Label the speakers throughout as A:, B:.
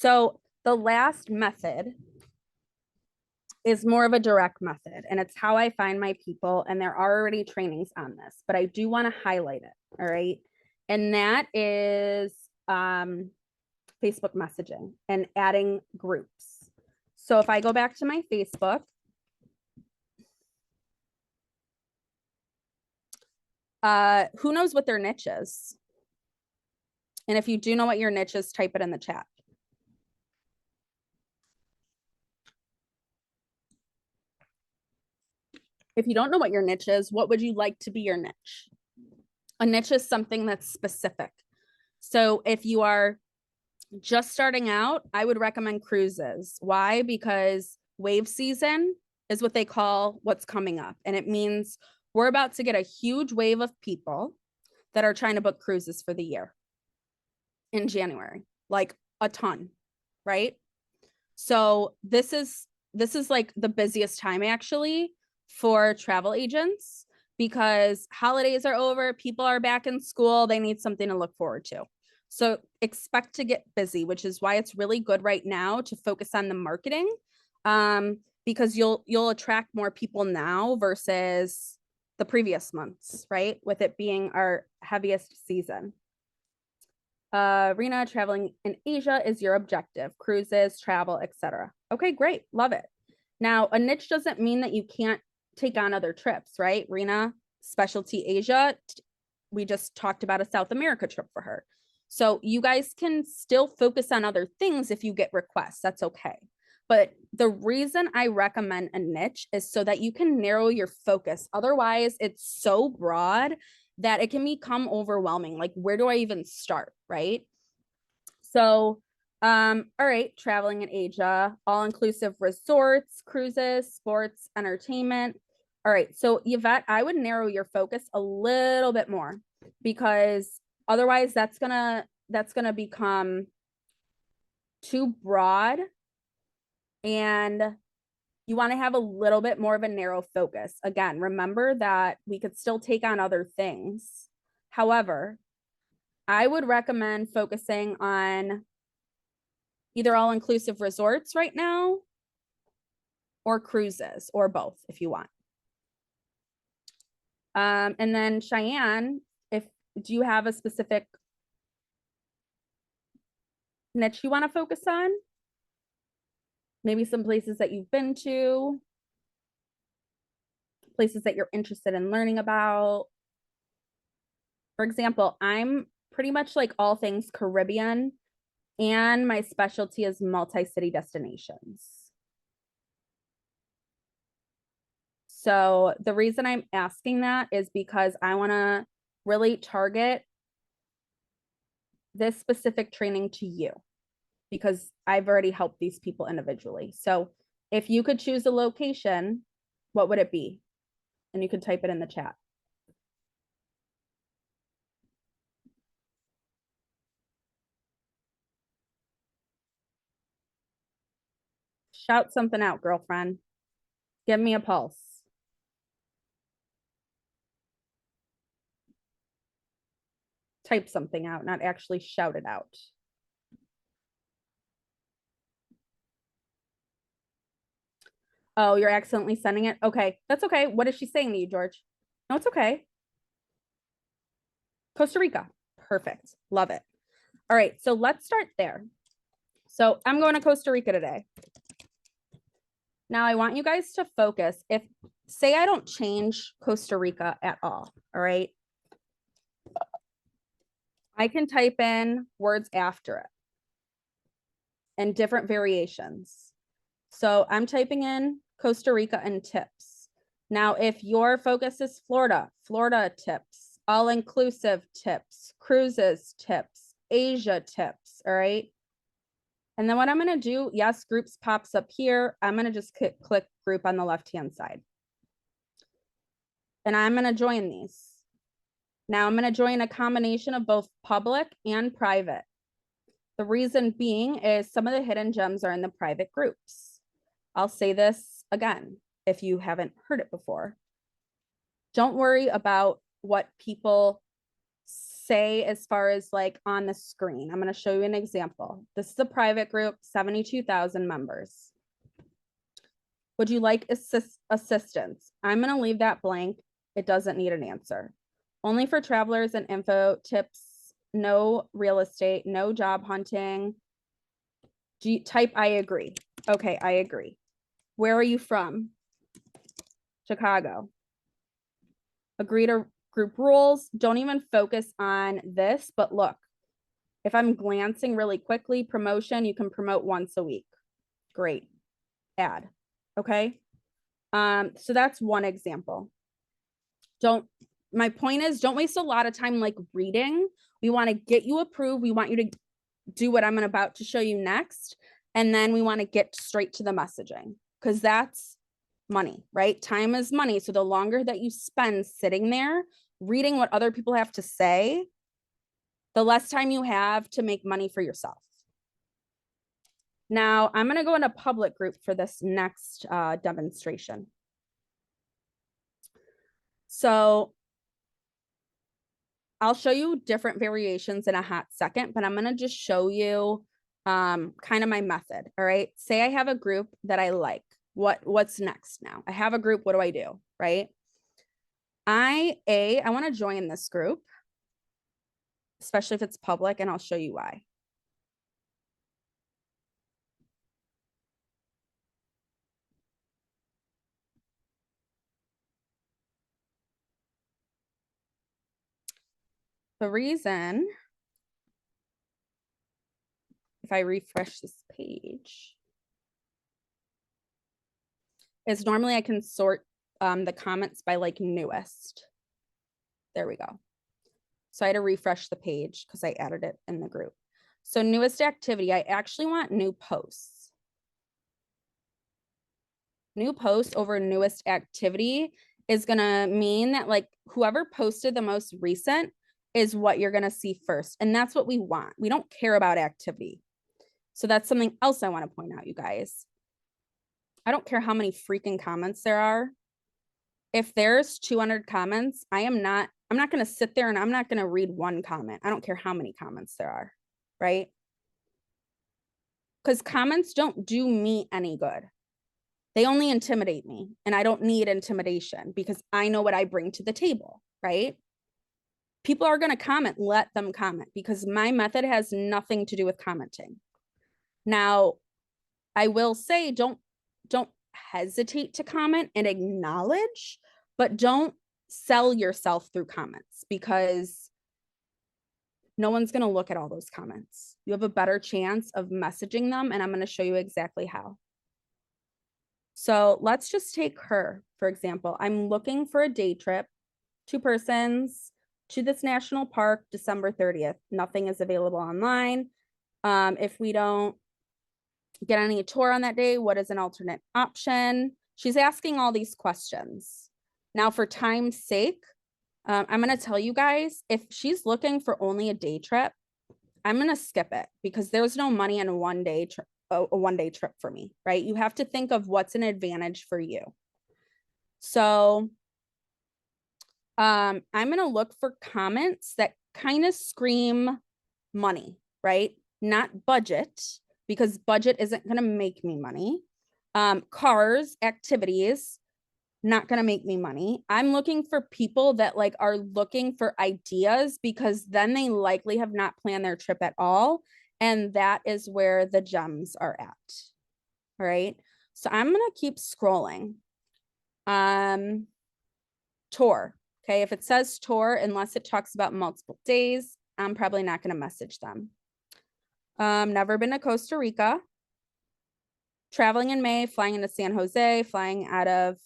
A: So the last method is more of a direct method, and it's how I find my people, and there are already trainings on this, but I do want to highlight it. All right. And that is Facebook messaging and adding groups. So if I go back to my Facebook, who knows what their niche is? And if you do know what your niche is, type it in the chat. If you don't know what your niche is, what would you like to be your niche? A niche is something that's specific. So if you are just starting out, I would recommend cruises. Why? Because wave season is what they call what's coming up. And it means we're about to get a huge wave of people that are trying to book cruises for the year in January, like a ton, right? So this is like the busiest time actually for travel agents because holidays are over, people are back in school, they need something to look forward to. So expect to get busy, which is why it's really good right now to focus on the marketing, because you'll attract more people now versus the previous months, right? With it being our heaviest season. Rena, traveling in Asia is your objective. Cruises, travel, etc. Okay, great. Love it. Now, a niche doesn't mean that you can't take on other trips, right? Rena, specialty Asia. We just talked about a South America trip for her. So you guys can still focus on other things if you get requests. That's okay. But the reason I recommend a niche is so that you can narrow your focus. Otherwise, it's so broad that it can become overwhelming. Like, where do I even start, right? So, all right, traveling in Asia, all-inclusive resorts, cruises, sports, entertainment. All right, so Yvette, I would narrow your focus a little bit more because otherwise that's gonna become too broad, and you want to have a little bit more of a narrow focus. Again, remember that we could still take on other things. However, I would recommend focusing on either all-inclusive resorts right now or cruises, or both if you want. And then Cheyenne, do you have a specific niche you want to focus on? Maybe some places that you've been to, places that you're interested in learning about. For example, I'm pretty much like all things Caribbean, and my specialty is multi-city destinations. So the reason I'm asking that is because I want to really target this specific training to you because I've already helped these people individually. So if you could choose a location, what would it be? And you could type it in the chat. Shout something out, girlfriend. Give me a pulse. Type something out, not actually shout it out. Oh, you're accidentally sending it? Okay, that's okay. What is she saying to you, George? No, it's okay. Costa Rica. Perfect. Love it. All right, so let's start there. So I'm going to Costa Rica today. Now I want you guys to focus. If, say I don't change Costa Rica at all right? I can type in words after it and different variations. So I'm typing in Costa Rica and tips. Now, if your focus is Florida, Florida tips, all-inclusive tips, cruises tips, Asia tips, all right? And then what I'm gonna do, yes, groups pops up here. I'm gonna just click group on the left-hand side. And I'm gonna join these. Now I'm gonna join a combination of both public and private. The reason being is some of the hidden gems are in the private groups. I'll say this again, if you haven't heard it before. Don't worry about what people say as far as like on the screen. I'm going to show you an example. This is a private group, 72,000 members. Would you like assistance? I'm going to leave that blank. It doesn't need an answer. Only for travelers and info tips, no real estate, no job hunting. Type I agree. Okay, I agree. Where are you from? Chicago. Agree to group rules. Don't even focus on this, but look, if I'm glancing really quickly, promotion, you can promote once a week. Great. Add. Okay. So that's one example. My point is, don't waste a lot of time like reading. We want to get you approved. We want you to do what I'm about to show you next. And then we want to get straight to the messaging because that's money, right? Time is money. So the longer that you spend sitting there reading what other people have to say, the less time you have to make money for yourself. Now I'm going to go in a public group for this next demonstration. So I'll show you different variations in a hot second, but I'm going to just show you kind of my method. All right. Say I have a group that I like. What's next now? I have a group. What do I do? Right. I want to join this group, especially if it's public, and I'll show you why. The reason, if I refresh this page, is normally I can sort the comments by like newest. There we go. So I had to refresh the page because I added it in the group. So newest activity, I actually want new posts. New post over newest activity is gonna mean that like whoever posted the most recent is what you're gonna see first. And that's what we want. We don't care about activity. So that's something else I want to point out, you guys. I don't care how many freaking comments there are. If there's 200 comments, I'm not going to sit there and I'm not going to read one comment. I don't care how many comments there are, right? Because comments don't do me any good. They only intimidate me, and I don't need intimidation because I know what I bring to the table, right? People are going to comment, let them comment, because my method has nothing to do with commenting. Now, I will say, don't hesitate to comment and acknowledge, but don't sell yourself through comments because no one's going to look at all those comments. You have a better chance of messaging them, and I'm going to show you exactly how. So let's just take her, for example. I'm looking for a day trip, 2 persons to this national park, December 30th. Nothing is available online. If we don't get any tour on that day, what is an alternate option? She's asking all these questions. Now, for time's sake, I'm going to tell you guys, if she's looking for only a day trip, I'm going to skip it because there's no money in a one-day trip for me, right? You have to think of what's an advantage for you. So I'm going to look for comments that kind of scream money, right? Not budget, because budget isn't going to make me money. Cars, activities, not going to make me money. I'm looking for people that like are looking for ideas because then they likely have not planned their trip at all. And that is where the gems are at. All right. So I'm going to keep scrolling. Tour. Okay. If it says tour, unless it talks about multiple days, I'm probably not going to message them. Never been to Costa Rica. Traveling in May, flying into San Jose, flying out of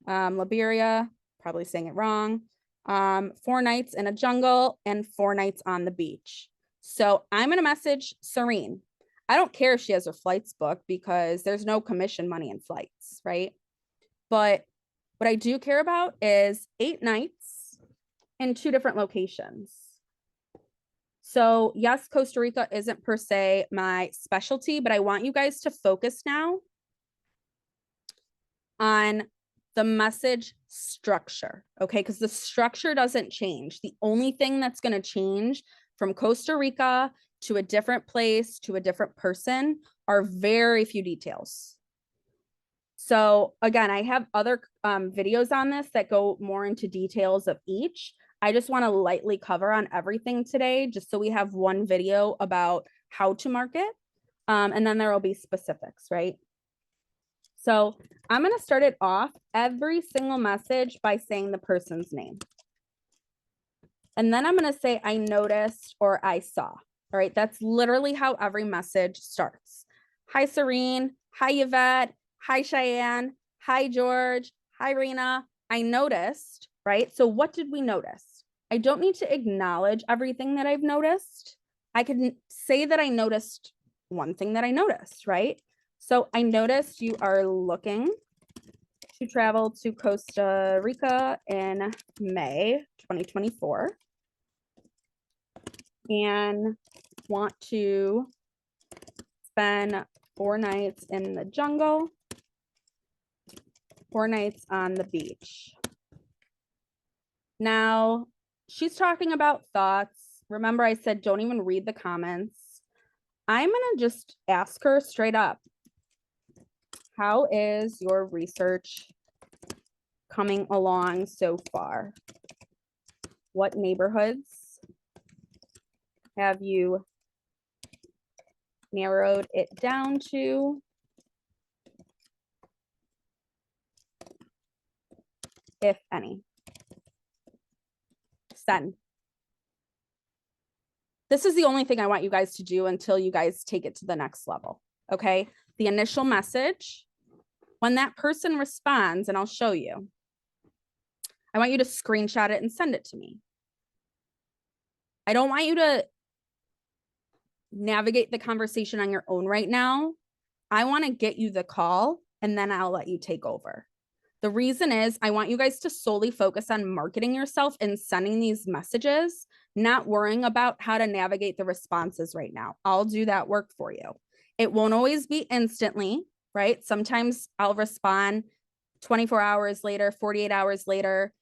A: Liberia, probably saying it wrong. 4 nights in a jungle and 4 nights on the beach. So I'm going to message Serene. I don't care if she has her flights booked because there's no commission money in flights, right? But what I do care about is 8 nights in 2 different locations. So yes, Costa Rica isn't per se my specialty, but I want you guys to focus now on the message structure, okay? Because the structure doesn't change. The only thing that's going to change from Costa Rica to a different place to a different person are very few details. So again, I have other videos on this that go more into details of each. I just want to lightly cover on everything today, just so we have one video about how to market. And then there will be specifics, right? So I'm going to start it off every single message by saying the person's name. And then I'm going to say, I noticed or I saw. All right. That's literally how every message starts. Hi, Serene. Hi, Yvette. Hi, Cheyenne. Hi, George. Hi, Rena. I noticed, right? So what did we notice? I don't need to acknowledge everything that I've noticed. I can say that I noticed one thing that I noticed, right? So I noticed you are looking to travel to Costa Rica in May 2024 and want to spend 4 nights in the jungle, 4 nights on the beach. Now, she's talking about thoughts. Remember, I said don't even read the comments. I'm going to just ask her straight up, how is your research coming along so far? What neighborhoods have you narrowed it down to? If any. Send. This is the only thing I want you guys to do until you guys take it to the next level, okay? The initial message, when that person responds, and I'll show you, I want you to screenshot it and send it to me. I don't want you to navigate the conversation on your own right now. I want to get you the call and then I'll let you take over. The reason is I want you guys to solely focus on marketing yourself and sending these messages, not worrying about how to navigate the responses right now. I'll do that work for you. It won't always be instantly, right? Sometimes I'll respond 24 hours later, 48 hours later.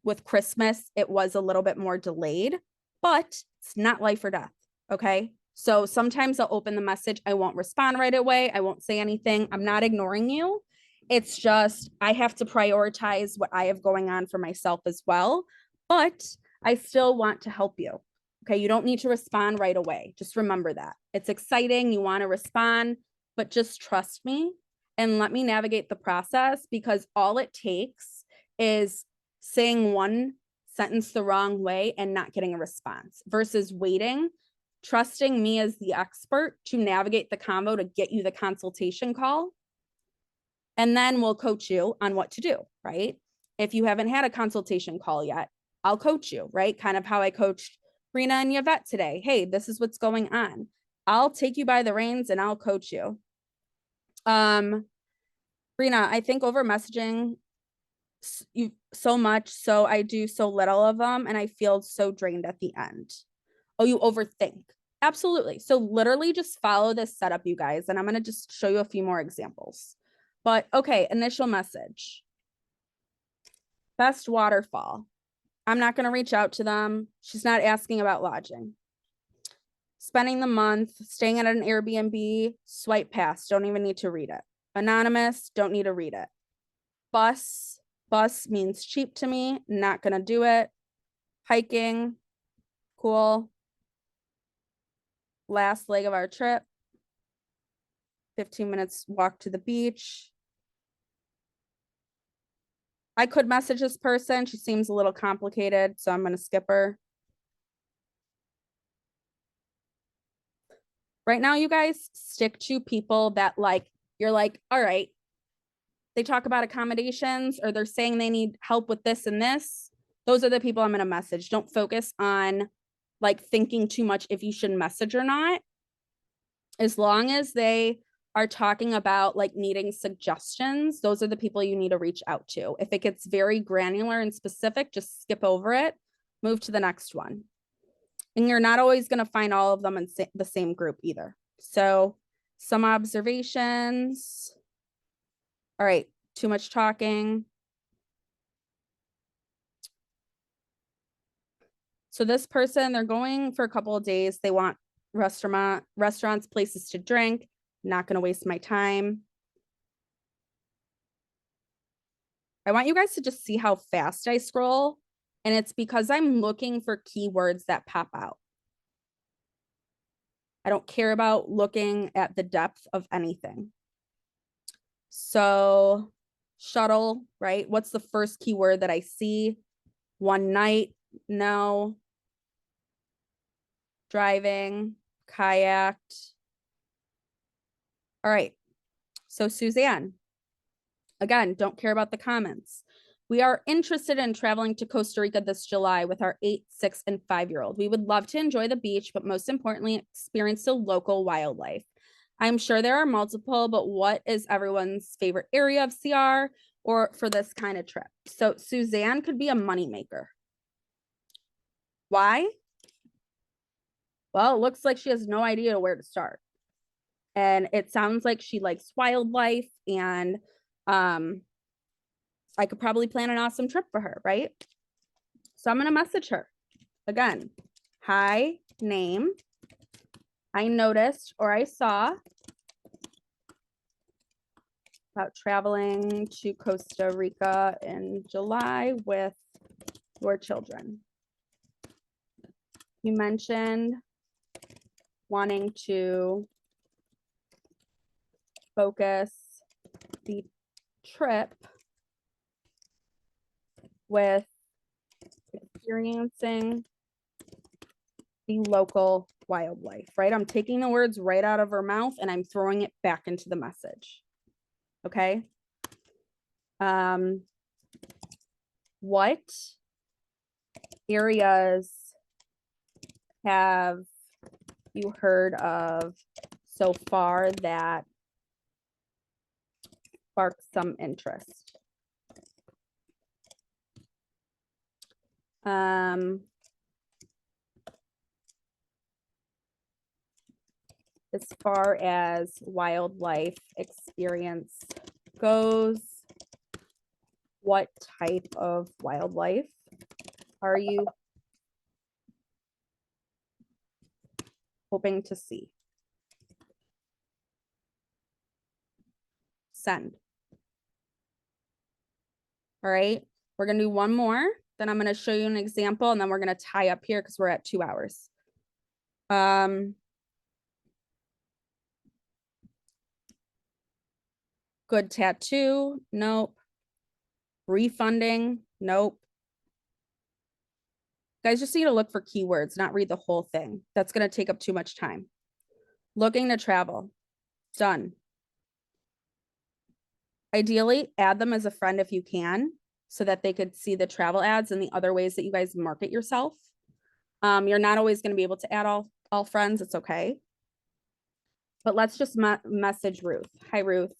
A: With Christmas, it was a little bit more delayed, but it's not life or death, okay? So sometimes I'll open the message. I won't respond right away. I won't say anything. I'm not ignoring you. It's just, I have to prioritize what I have going on for myself as well, but I still want to help you. Okay. You don't need to respond right away. Just remember that it's exciting. You want to respond, but just trust me and let me navigate the process, because all it takes is saying one sentence the wrong way and not getting a response versus waiting, trusting me as the expert to navigate the convo to get you the consultation call. And then we'll coach you on what to do, right? If you haven't had a consultation call yet, I'll coach you, right? Kind of how I coached Rena and Yvette today. Hey, this is what's going on. I'll take you by the reins and I'll coach you. Rena, I think over messaging you so much, so I do so little of them and I feel so drained at the end. Oh, you overthink. Absolutely. So literally just follow this setup, you guys, and I'm going to just show you a few more examples. But okay, initial message. Best waterfall. I'm not going to reach out to them. She's not asking about lodging. Spending the month, staying at an Airbnb, swipe past. Don't even need to read it. Anonymous, don't need to read it. Bus means cheap to me. Not going to do it. Hiking, cool. Last leg of our trip. 15 minutes walk to the beach. I could message this person. She seems a little complicated, so I'm going to skip her. Right now, you guys stick to people that you're like, all right, they talk about accommodations or they're saying they need help with this and this. Those are the people I'm going to message. Don't focus on thinking too much if you should message or not. As long as they are talking about needing suggestions, those are the people you need to reach out to. If it gets very granular and specific, just skip over it, move to the next one. And you're not always going to find all of them in the same group either. So some observations. All right, too much talking. So this person, they're going for a couple of days. They want restaurants, places to drink. Not going to waste my time. I want you guys to just see how fast I scroll. And it's because I'm looking for keywords that pop out. I don't care about looking at the depth of anything. So shuttle, right? What's the first keyword that I see? One night, no. Driving, kayaked. All right. So Suzanne, again, don't care about the comments. We are interested in traveling to Costa Rica this July with our 8, 6, and 5-year-old. We would love to enjoy the beach, but most importantly, experience the local wildlife. I'm sure there are multiple, but what is everyone's favorite area of CR or for this kind of trip? So Suzanne could be a moneymaker. Why? Well, it looks like she has no idea where to start. And it sounds like she likes wildlife, and I could probably plan an awesome trip for her, right? So I'm going to message her again. Hi, name. I noticed or I saw about traveling to Costa Rica in July with your children. You mentioned wanting to focus the trip with experiencing the local wildlife, right? I'm taking the words right out of her mouth and I'm throwing it back into the message. Okay. What areas have you heard of so far that sparked some interest? As far as wildlife experience goes, what type of wildlife are you hoping to see? Send. All right, we're gonna do one more, then I'm gonna show you an example, and then we're gonna tie up here because we're at 2 hours. Good tattoo, nope. Refunding, nope. Guys just need to look for keywords, not read the whole thing. That's gonna take up too much time. Looking to travel, done. Ideally, add them as a friend if you can, so that they could see the travel ads and the other ways that you guys market yourself. You're not always going to be able to add all friends. It's okay. But let's just message Ruth. Hi, Ruth.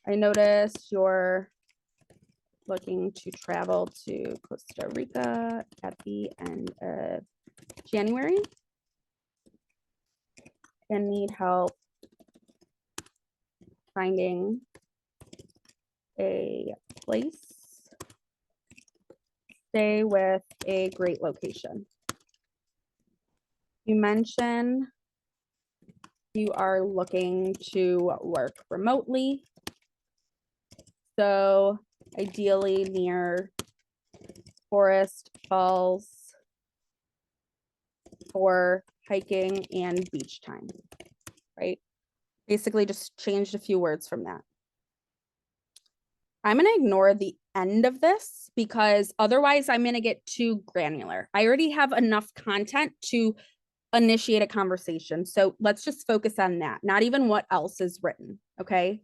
A: I noticed you're looking to travel to Costa Rica at the end of January and need help finding a place stay with a great location. You mentioned you are looking to work remotely. So ideally near Forest Falls for hiking and beach time, right? Basically just changed a few words from that. I'm going to ignore the end of this because otherwise I'm going to get too granular. I already have enough content to initiate a conversation. So let's just focus on that, not even what else is written. Okay.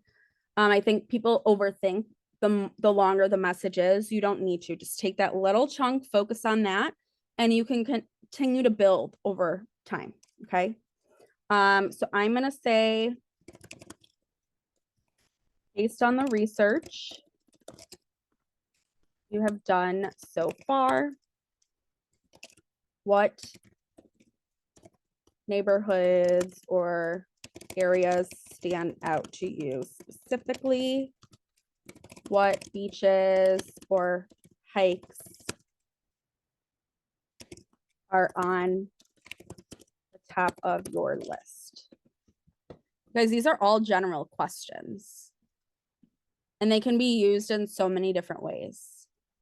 A: I think people overthink the longer the message is. You don't need to. Just take that little chunk, focus on that, and you can continue to build over time. Okay. So I'm going to say, based on the research you have done so far, what neighborhoods or areas stand out to you specifically? What beaches or hikes are on the top of your list? Guys, these are all general questions. And they can be used in so many different ways.